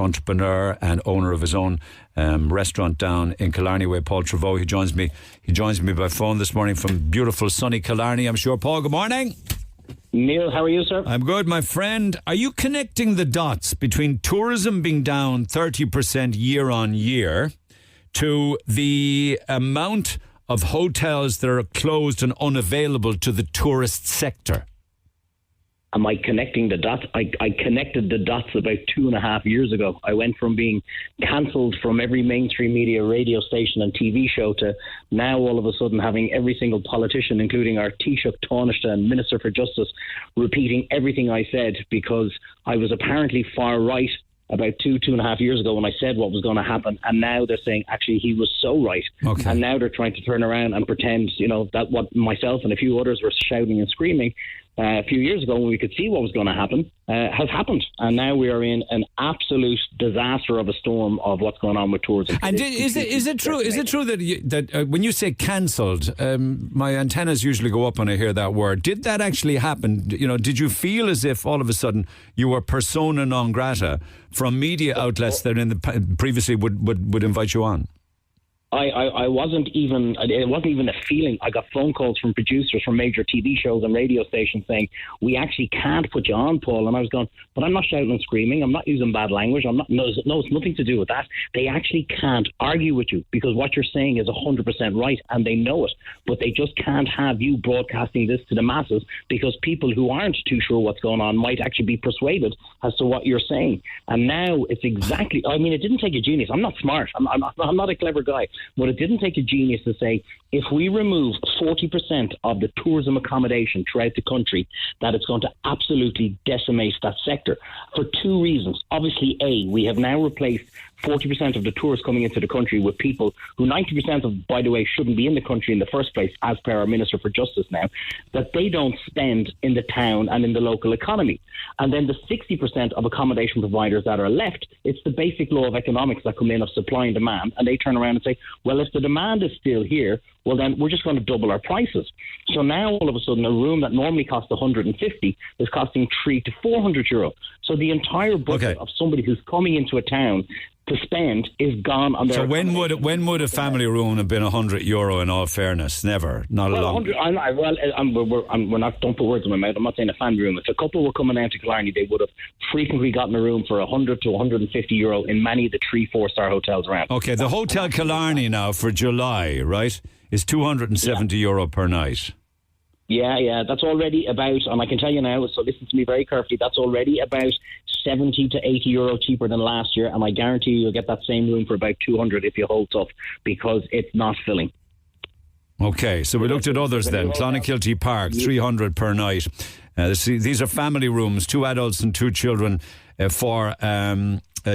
entrepreneur and owner of his own restaurant down in Killarney Way, Paul Treyvaud. He joins me by phone this morning from beautiful sunny Killarney, I'm sure. Paul, good morning. Neil, how are you, sir? I'm good, my friend. Are you connecting the dots between tourism being down 30% year on year to the amount of hotels that are closed and unavailable to the tourist sector? Am I connecting the dots? I connected the dots about 2.5 years ago. I went from being cancelled from every mainstream media radio station and TV show to now all of a sudden having every single politician, including our Taoiseach Taoiseach and Minister for Justice, repeating everything I said, because I was apparently far right about 2.5 years ago when I said what was going to happen, and now they're saying actually he was so right. Okay. And now they're trying to turn around and pretend, that what myself and a few others were shouting and screaming a few years ago when we could see what was going to happen, has happened. And now we are in an absolute disaster of a storm of what's going on with tourism. And is it true that when you say cancelled, my antennas usually go up when I hear that word. Did that actually happen? Did you feel as if all of a sudden you were persona non grata from media outlets that previously would invite you on? I wasn't even, it wasn't even a feeling. I got phone calls from producers from major TV shows and radio stations saying, we actually can't put you on, Paul. And I was going, but I'm not shouting and screaming. I'm not using bad language. No, it's nothing to do with that. They actually can't argue with you because what you're saying is 100% right and they know it. But they just can't have you broadcasting this to the masses because people who aren't too sure what's going on might actually be persuaded as to what you're saying. And now it's exactly, it didn't take a genius. I'm not smart. I'm not a clever guy. But it didn't take a genius to say, if we remove 40% of the tourism accommodation throughout the country, that it's going to absolutely decimate that sector for two reasons. Obviously, A, we have now replaced 40% of the tourists coming into the country with people who 90% of, by the way, shouldn't be in the country in the first place, as per our Minister for Justice now, that they don't spend in the town and in the local economy. And then the 60% of accommodation providers that are left, it's the basic law of economics that come in of supply and demand, and they turn around and say, well, if the demand is still here, well, then we're just going to double our prices. So now all of a sudden a room that normally costs 150 is costing €300 to €400. So the entire budget of somebody who's coming into a town to spend is gone on their. So when would a family room have been €100? In all fairness, never, not a long. We're not. Don't put words in my mouth. I'm not saying a family room. If a couple were coming out to Killarney, they would have frequently gotten a room for €100 to €150 in many of the 3-4 star hotels around. Okay, the Hotel Killarney now for July, right, is €270 per night. Yeah, that's already about, and I can tell you now, so listen to me very carefully, that's already about €70 to €80 cheaper than last year, and I guarantee you'll get that same room for about 200 if you hold tough, because it's not filling. Okay, so we looked at others then. Clonakilty Park, 300 per night. These are family rooms, 2 adults and 2 children for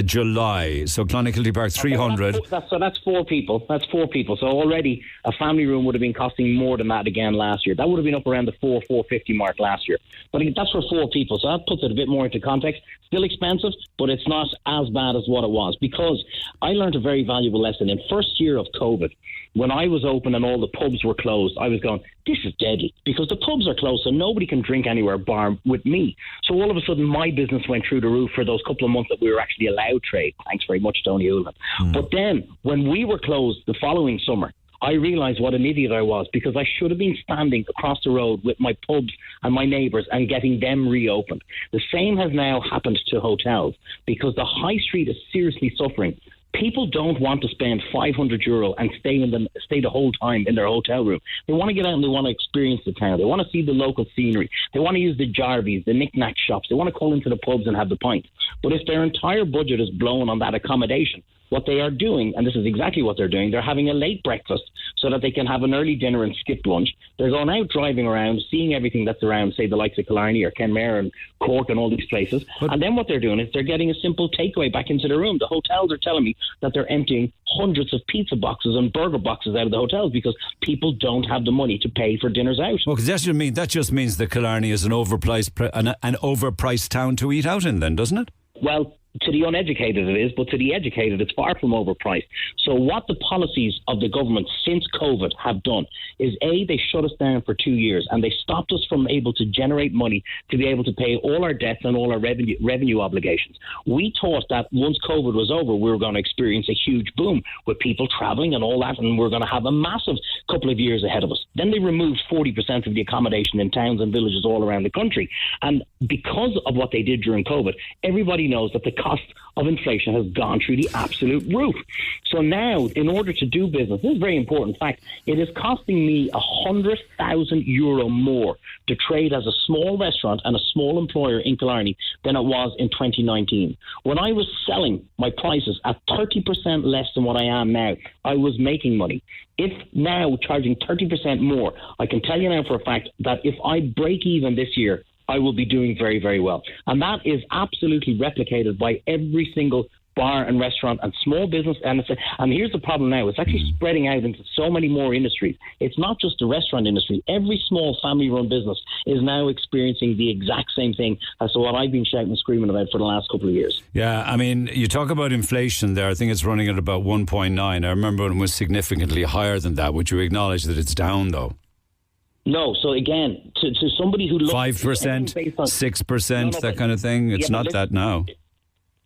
July. So Clonakilty Park, 300. So that's 4 people. That's 4 people. So already a family room would have been costing more than that again last year. That would have been up around the $450 mark last year. But that's for 4 people. So that puts it a bit more into context. Still expensive, but it's not as bad as what it was. Because I learned a very valuable lesson. In first year of COVID, when I was open and all the pubs were closed, I was going, this is deadly, because the pubs are closed, so nobody can drink anywhere bar with me. So all of a sudden, my business went through the roof for those couple of months that we were actually allowed trade. Thanks very much, Tony Ullman. But then, when we were closed the following summer, I realised what an idiot I was, because I should have been standing across the road with my pubs and my neighbours and getting them reopened. The same has now happened to hotels, because the high street is seriously suffering. People don't want to spend €500 and stay the whole time in their hotel room. They want to get out and they want to experience the town. They want to see the local scenery. They want to use the Jarvies, the knick-knack shops. They want to call into the pubs and have the pints. But if their entire budget is blown on that accommodation, what they are doing, and this is exactly what they're doing, they're having a late breakfast so that they can have an early dinner and skip lunch. They're going out driving around, seeing everything that's around, say the likes of Killarney or Kenmare and Cork and all these places. And then what they're doing is they're getting a simple takeaway back into the room. The hotels are telling me that they're emptying hundreds of pizza boxes and burger boxes out of the hotels because people don't have the money to pay for dinners out. Well, because that just means that Killarney is an overpriced town to eat out in then, doesn't it? Well, To the uneducated it is, but to the educated it's far from overpriced. So what the policies of the government since COVID have done is, A, they shut us down for 2 years and they stopped us from able to generate money to be able to pay all our debts and all our revenue obligations. We thought that once COVID was over, we were going to experience a huge boom with people travelling and all that, and we're going to have a massive couple of years ahead of us. Then they removed 40% of the accommodation in towns and villages all around the country. And because of what they did during COVID, everybody knows that the cost of inflation has gone through the absolute roof. So now, in order to do business, this is a very important fact, it is costing me €100,000 more to trade as a small restaurant and a small employer in Killarney than it was in 2019. When I was selling my prices at 30% less than what I am now, I was making money. If now charging 30% more, I can tell you now for a fact that if I break even this year, I will be doing very, very well. And that is absolutely replicated by every single bar and restaurant and small business. And here's the problem now. It's actually spreading out into so many more industries. It's not just the restaurant industry. Every small family-run business is now experiencing the exact same thing as to what I've been shouting and screaming about for the last couple of years. Yeah, I mean, you talk about inflation there. I think it's running at about 1.9. I remember when it was significantly higher than that. Would you acknowledge that it's down, though? No, so again, to somebody who looks 5%, 6%, that kind of thing. It's not that now.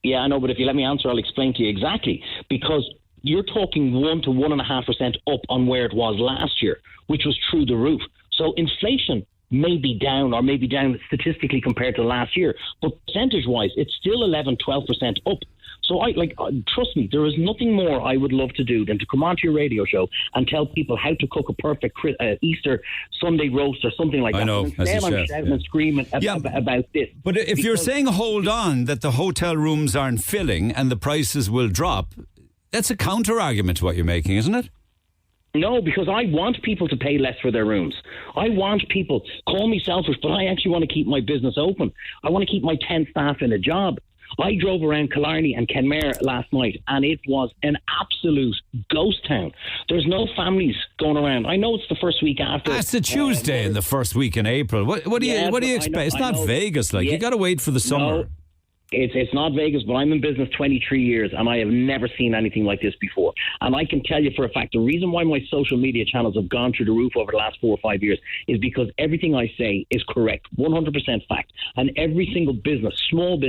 Yeah, I know, but if you let me answer, I'll explain to you exactly. Because you're talking 1 to 1.5% up on where it was last year, which was through the roof. So inflation may be down, or maybe down statistically compared to last year, but percentage-wise, it's still 11, 12% up. So trust me, there is nothing more I would love to do than to come onto your radio show and tell people how to cook a perfect Easter Sunday roast or something like that. I know, and instead I'm shouting and screaming about this. But if you're saying, hold on, that the hotel rooms aren't filling and the prices will drop, that's a counter-argument to what you're making, isn't it? No, because I want people to pay less for their rooms. I want people, call me selfish, but I actually want to keep my business open. I want to keep my 10 staff in a job. I drove around Killarney and Kenmare last night, and it was an absolute ghost town. There's no families going around. I know it's the first week after. That's a Tuesday in the first week in April. What do you expect? It's not Vegas. You got to wait for the summer. No. It's not Vegas, but I'm in business 23 years and I have never seen anything like this before. And I can tell you for a fact, the reason why my social media channels have gone through the roof over the last 4 or 5 years is because everything I say is correct, 100% fact. And every single business, small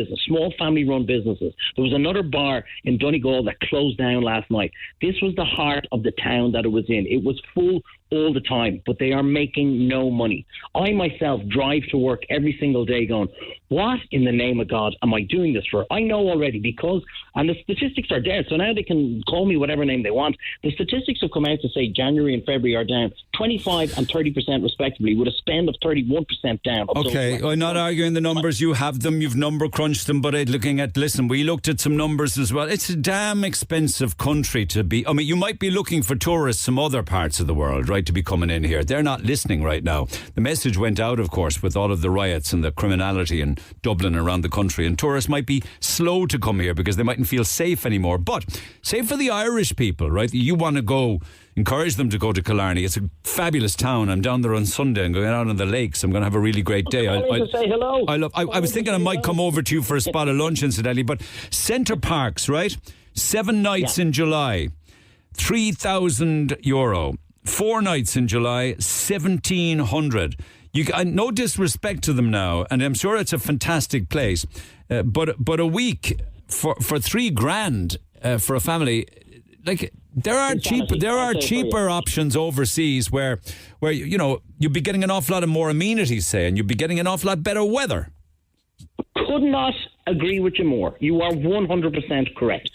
family-run businesses. There was another bar in Donegal that closed down last night. This was the heart of the town that it was in. It was full all the time, but they are making no money. I myself drive to work every single day going, what in the name of God am I doing this for? I know already because, and the statistics are there, so now they can call me whatever name they want. The statistics have come out to say January and February are down 25 and 30% respectively, with a spend of 31% down. Okay, I'm not arguing the numbers. You have them, you've number crunched them, but listen, we looked at some numbers as well. It's a damn expensive country to be. I mean, you might be looking for tourists from other parts of the world, right, to be coming in here. They're not listening right now. The message went out, of course, with all of the riots and the criminality in Dublin and around the country, and tourists might be slow to come here because they mightn't feel safe anymore. But say for the Irish people, right, you want to go, encourage them to go to Killarney. It's a fabulous town. I'm down there on Sunday and going out on the lakes. I'm going to have a really great day. I say hello. I was thinking I might come over to you for a spot of lunch, incidentally, but Centre Parks, right? 7 nights in July, €3,000. 4 nights in July, 1,700. No disrespect to them now, and I'm sure it's a fantastic place. But a week for $3,000 for a family, there are cheaper options overseas where you'd be getting an awful lot of more amenities, say, and you'd be getting an awful lot better weather. Could not agree with you more. You are 100% correct.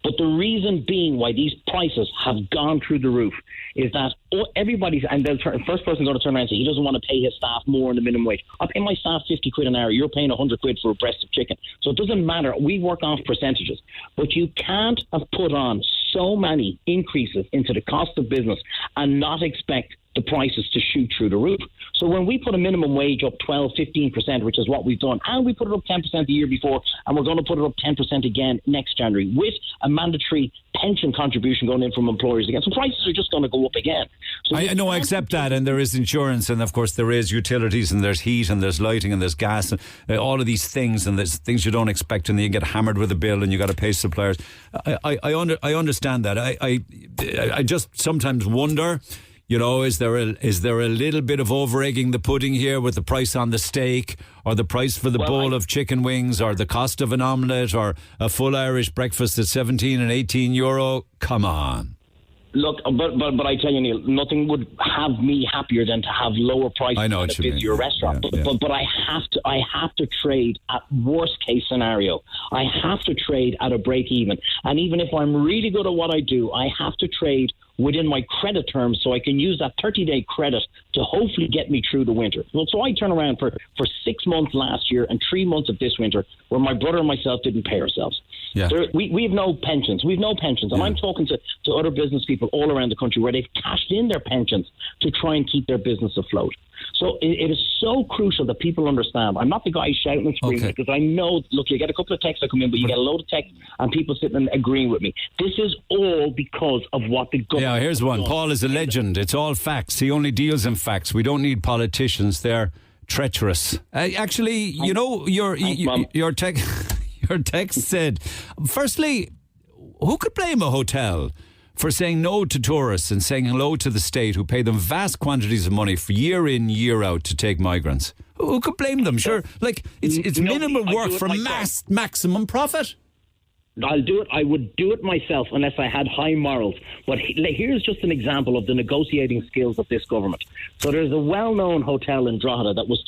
But the reason being why these prices have gone through the roof is that everybody's, and the first person going to turn around and say he doesn't want to pay his staff more in the minimum wage. I pay my staff 50 quid an hour. You're paying 100 quid for a breast of chicken. So it doesn't matter. We work off percentages. But you can't have put on so many increases into the cost of business and not expect the prices to shoot through the roof. So when we put a minimum wage up 12, 15%, which is what we've done, and we put it up 10% the year before, and we're going to put it up 10% again next January with a mandatory pension contribution going in from employers again. So prices are just going to go up again. So I know, I accept that, and there is insurance, and of course there is utilities, and there's heat, and there's lighting, and there's gas, and all of these things, and there's things you don't expect, and you get hammered with a bill, and you got to pay suppliers. I understand that. I just sometimes wonder, you know, is there a little bit of over-egging the pudding here with the price on the steak, or the price for the bowl of chicken wings, or the cost of an omelette, or a full Irish breakfast at 17 and 18 euro? Come on. Look, but I tell you, Neil, nothing would have me happier than to have lower prices at a busier restaurant. But I have to trade at worst case scenario. I have to trade at a break even. And even if I'm really good at what I do, I have to trade within my credit terms so I can use that 30-day credit to hopefully get me through the winter. So I turn around for 6 months last year and 3 months of this winter where my brother and myself didn't pay ourselves. Yeah. We have no pensions. We have no pensions. And I'm talking to other business people all around the country where they've cashed in their pensions to try and keep their business afloat. So it is so crucial that people understand. I'm not the guy shouting and screaming because I know, look, you get a couple of texts that come in, but you get a load of texts and people sitting and agreeing with me. This is all because of what the government... Yeah, here's one. Paul is a legend. It's all facts. He only deals in facts. We don't need politicians. They're treacherous. Actually, you know, your text said, firstly, who could blame a hotel for saying no to tourists and saying hello to the state who pay them vast quantities of money for year in, year out to take migrants? Who could blame them? Sure, like it's minimal work for maximum profit. I'll do it. I would do it myself unless I had high morals. But here's just an example of the negotiating skills of this government. So there's a well-known hotel in Drogheda that was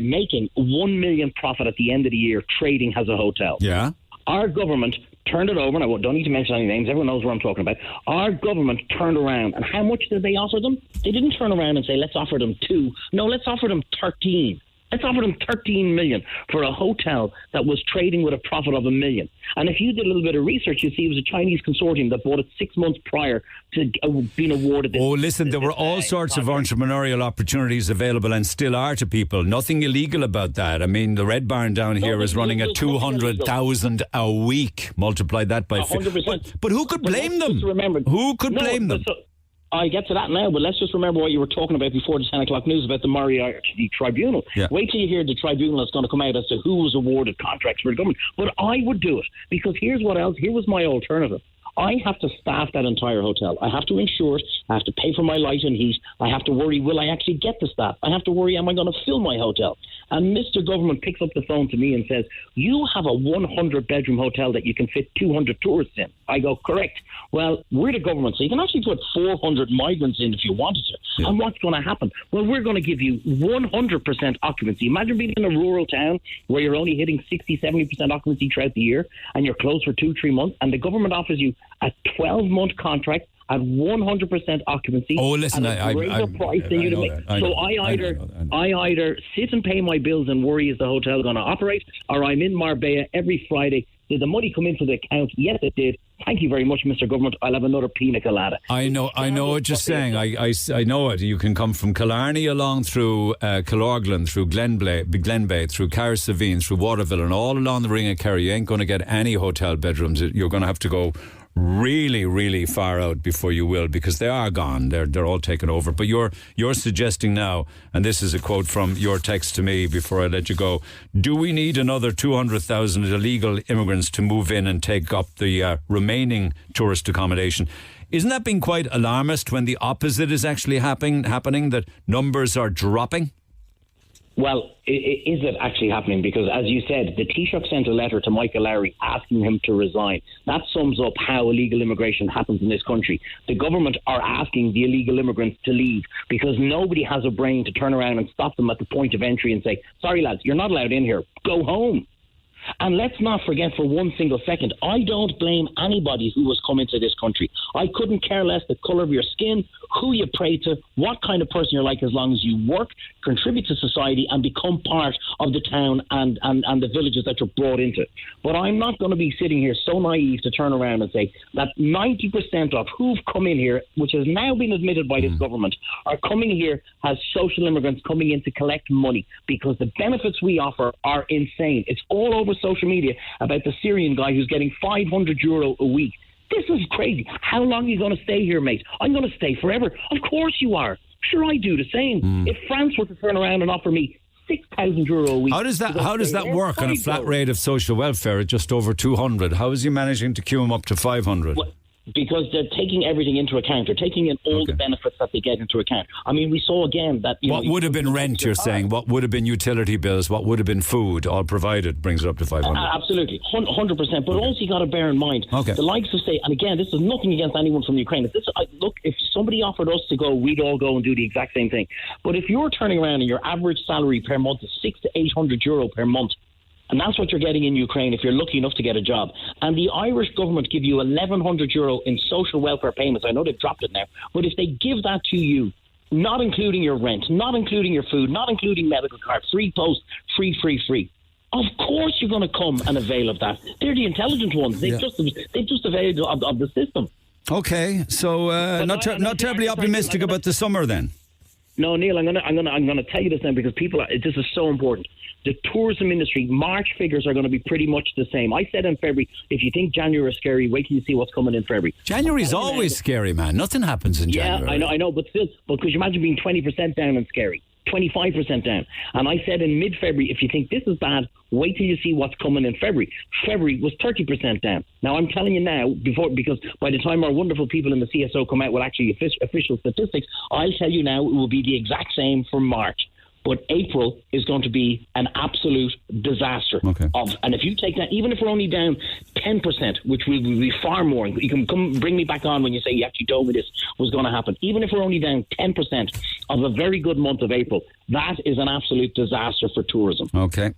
making 1 million profit at the end of the year trading as a hotel. Yeah. Our government turned it over, and I don't need to mention any names, everyone knows what I'm talking about. Our government turned around, and how much did they offer them? They didn't turn around and say, let's offer them 2. No, let's offer them 13. Let's offer them 13 million for a hotel that was trading with a profit of 1 million. And if you did a little bit of research, you see it was a Chinese consortium that bought it 6 months prior to being awarded this. Oh, listen, there were all sorts of entrepreneurial opportunities available and still are to people. Nothing illegal about that. I mean, the Red Barn down here is running at 200,000 a week. Multiply that by 100%. But who could blame them? Who could blame them? I get to that now, but let's just remember what you were talking about before the 10 o'clock news about the Moriarty Tribunal. Yeah. Wait till you hear the tribunal that's going to come out as to who was awarded contracts for the government. But I would do it, because here's what else. Here was my alternative. I have to staff that entire hotel. I have to insure it. I have to pay for my light and heat. I have to worry, will I actually get the staff? I have to worry, am I going to fill my hotel? And Mr. Government picks up the phone to me and says, you have a 100-bedroom hotel that you can fit 200 tourists in. I go, correct. Well, we're the government, so you can actually put 400 migrants in if you wanted to. Yeah. And what's going to happen? Well, we're going to give you 100% occupancy. Imagine being in a rural town where you're only hitting 60, 70% occupancy throughout the year, and you're closed for 2-3 months, and the government offers you a 12-month contract at 100% occupancy. Oh, listen, I either sit and pay my bills and worry, is the hotel going to operate, or I'm in Marbella every Friday. Did the money come into the account? Yes, it did. Thank you very much, Mr. Government. I'll have another pina colada. I know what you're saying. I know it. You can come from Killarney along through Killorglin, through Glenbay, through Carsavine, through Waterville, and all along the Ring of Kerry. You ain't going to get any hotel bedrooms. You're going to have to go really, really far out before you will, because they are gone. They're all taken over. But you're suggesting now, and this is a quote from your text to me before I let you go, do we need another 200,000 illegal immigrants to move in and take up the remaining tourist accommodation? Isn't that being quite alarmist when the opposite is actually happening, that numbers are dropping? Well, is it actually happening? Because, as you said, the Taoiseach sent a letter to Michael Lowry asking him to resign. That sums up how illegal immigration happens in this country. The government are asking the illegal immigrants to leave because nobody has a brain to turn around and stop them at the point of entry and say, sorry, lads, you're not allowed in here. Go home. And let's not forget for one single second, I don't blame anybody who has come into this country. I couldn't care less the colour of your skin, who you pray to, what kind of person you're like, as long as you work, contribute to society and become part of the town and the villages that you're brought into. But I'm not going to be sitting here so naive to turn around and say that 90% of who've come in here, which has now been admitted by this government, are coming here as social immigrants coming in to collect money, because the benefits we offer are insane. It's all over social media about the Syrian guy who's getting €500 a week. This is crazy. How long are you going to stay here, mate? I'm going to stay forever. Of course you are. Sure, I do the same. If France were to turn around and offer me €6,000 a week. How does that work on a flat rate of social welfare at just over 200? How is he managing to queue him up to 500? Well, because they're taking everything into account. They're taking in all the benefits that they get into account. I mean, we saw again that... What would have been rent, you're saying? What would have been utility bills? What would have been food? All provided brings it up to 500. Absolutely, 100%. But also you got to bear in mind, the likes of, say, and again, this is nothing against anyone from Ukraine. If somebody offered us to go, we'd all go and do the exact same thing. But if you're turning around and your average salary per month is €600 to €800 per month, and that's what you're getting in Ukraine if you're lucky enough to get a job. And the Irish government give you €1,100 in social welfare payments. I know they've dropped it now. But if they give that to you, not including your rent, not including your food, not including medical cards, free post, free. Of course you're going to come and avail of that. They're the intelligent ones. They've just availed of the system. Okay, so not terribly optimistic about the summer then. No, Neil, I'm gonna tell you this now because this is so important. The tourism industry, March figures are going to be pretty much the same. I said in February, if you think January is scary, wait till you see what's coming in February. January's always scary, man. Nothing happens in January. Yeah, I know, but still, could you imagine being 20% down and scary? 25% down. And I said in mid-February, if you think this is bad, wait till you see what's coming in February. February was 30% down. Now, I'm telling you now, because by the time our wonderful people in the CSO come out with actually official statistics, I'll tell you now it will be the exact same for March. But April is going to be an absolute disaster. Okay. And if you take that, even if we're only down 10%, which will be far more, you can come bring me back on when you say you actually told me this was going to happen. Even if we're only down 10% of a very good month of April, that is an absolute disaster for tourism. Okay.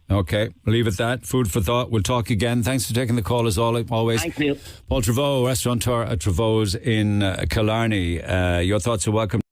Leave it that. Food for thought. We'll talk again. Thanks for taking the call as always. Thanks, Neil. Paul Treyvaud, restaurateur at Treyvaud's in Killarney. Your thoughts are welcome.